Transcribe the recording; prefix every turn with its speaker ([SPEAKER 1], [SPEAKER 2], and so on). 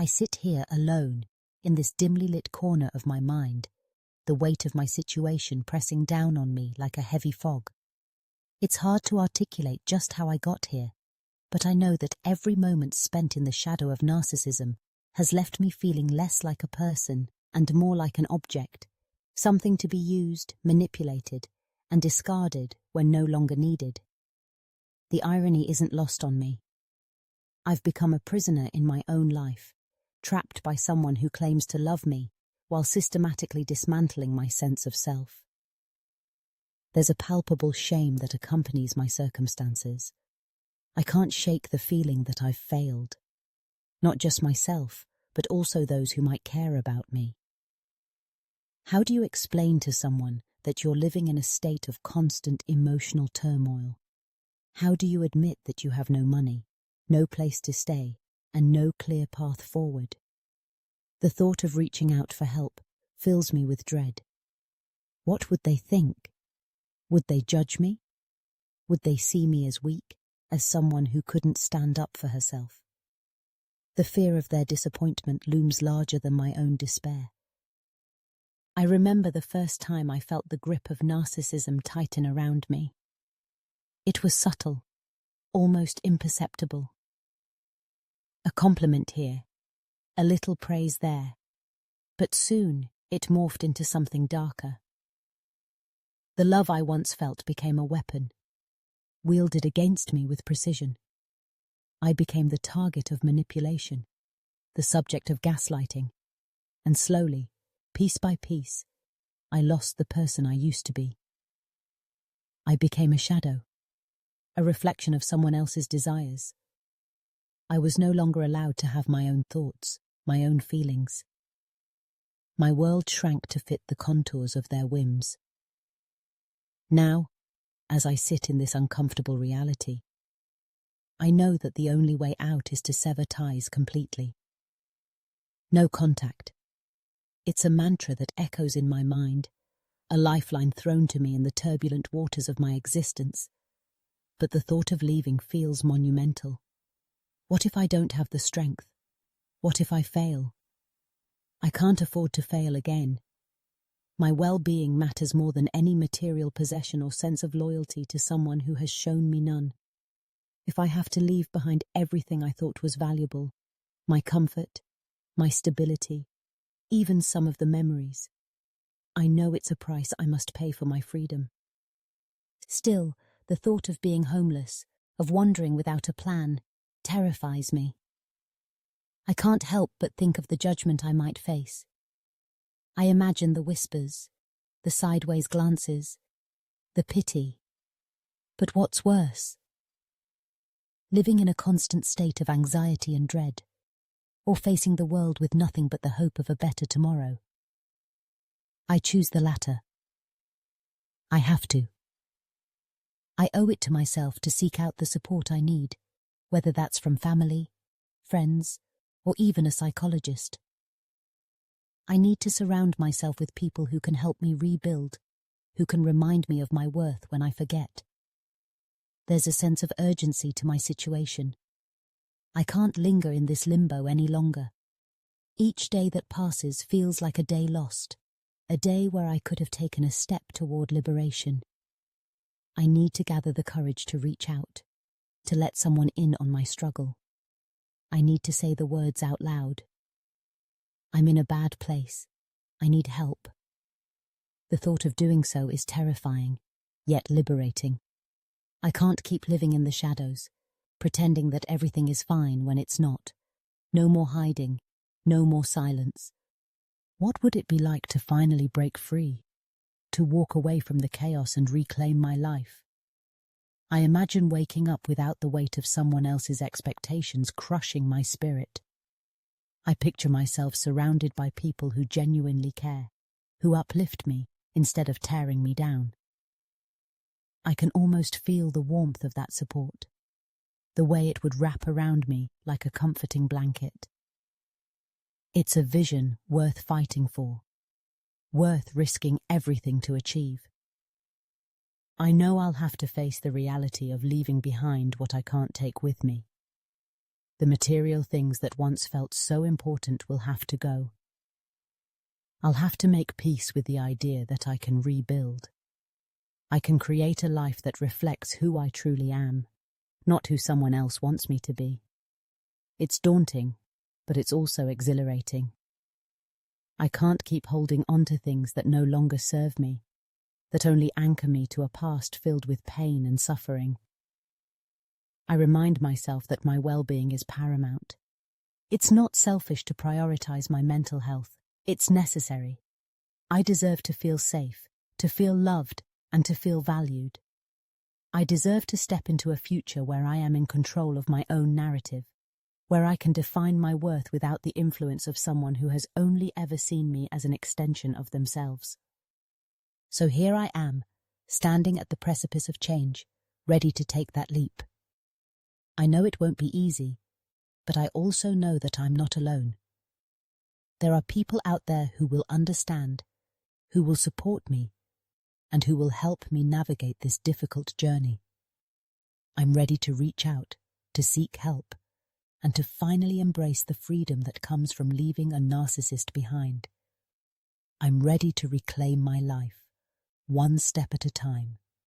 [SPEAKER 1] I sit here alone, in this dimly lit corner of my mind, the weight of my situation pressing down on me like a heavy fog. It's hard to articulate just how I got here, but I know that every moment spent in the shadow of narcissism has left me feeling less like a person and more like an object, something to be used, manipulated, and discarded when no longer needed. The irony isn't lost on me. I've become a prisoner in my own life, trapped by someone who claims to love me while systematically dismantling my sense of self. There's a palpable shame that accompanies my circumstances. I can't shake the feeling that I've failed. Not just myself, but also those who might care about me. How do you explain to someone that you're living in a state of constant emotional turmoil? How do you admit that you have no money, no place to stay, and no clear path forward? The thought of reaching out for help fills me with dread. What would they think? Would they judge me? Would they see me as weak, as someone who couldn't stand up for herself? The fear of their disappointment looms larger than my own despair. I remember the first time I felt the grip of narcissism tighten around me. It was subtle, almost imperceptible. A compliment here, a little praise there, but soon it morphed into something darker. The love I once felt became a weapon, wielded against me with precision. I became the target of manipulation, the subject of gaslighting, and slowly, piece by piece, I lost the person I used to be. I became a shadow, a reflection of someone else's desires. I was no longer allowed to have my own thoughts, my own feelings. My world shrank to fit the contours of their whims. Now, as I sit in this uncomfortable reality, I know that the only way out is to sever ties completely. No contact. It's a mantra that echoes in my mind, a lifeline thrown to me in the turbulent waters of my existence. But the thought of leaving feels monumental. What if I don't have the strength? What if I fail? I can't afford to fail again. My well-being matters more than any material possession or sense of loyalty to someone who has shown me none. If I have to leave behind everything I thought was valuable, my comfort, my stability, even some of the memories, I know it's a price I must pay for my freedom. Still, the thought of being homeless, of wandering without a plan, terrifies me. I can't help but think of the judgment I might face. I imagine the whispers, the sideways glances, the pity. But what's worse? Living in a constant state of anxiety and dread, or facing the world with nothing but the hope of a better tomorrow. I choose the latter. I have to. I owe it to myself to seek out the support I need, whether that's from family, friends, or even a psychologist. I need to surround myself with people who can help me rebuild, who can remind me of my worth when I forget. There's a sense of urgency to my situation. I can't linger in this limbo any longer. Each day that passes feels like a day lost, a day where I could have taken a step toward liberation. I need to gather the courage to reach out, to let someone in on my struggle. I need to say the words out loud. I'm in a bad place. I need help. The thought of doing so is terrifying, yet liberating. I can't keep living in the shadows, pretending that everything is fine when it's not. No more hiding, no more silence. What would it be like to finally break free, to walk away from the chaos and reclaim my life? I imagine waking up without the weight of someone else's expectations crushing my spirit. I picture myself surrounded by people who genuinely care, who uplift me instead of tearing me down. I can almost feel the warmth of that support, the way it would wrap around me like a comforting blanket. It's a vision worth fighting for, worth risking everything to achieve. I know I'll have to face the reality of leaving behind what I can't take with me. The material things that once felt so important will have to go. I'll have to make peace with the idea that I can rebuild. I can create a life that reflects who I truly am, not who someone else wants me to be. It's daunting, but it's also exhilarating. I can't keep holding on to things that no longer serve me, that only anchor me to a past filled with pain and suffering. I remind myself that my well-being is paramount. It's not selfish to prioritize my mental health. It's necessary. I deserve to feel safe, to feel loved, and to feel valued. I deserve to step into a future where I am in control of my own narrative, where I can define my worth without the influence of someone who has only ever seen me as an extension of themselves. So here I am, standing at the precipice of change, ready to take that leap. I know it won't be easy, but I also know that I'm not alone. There are people out there who will understand, who will support me, and who will help me navigate this difficult journey. I'm ready to reach out, to seek help, and to finally embrace the freedom that comes from leaving a narcissist behind. I'm ready to reclaim my life, one step at a time,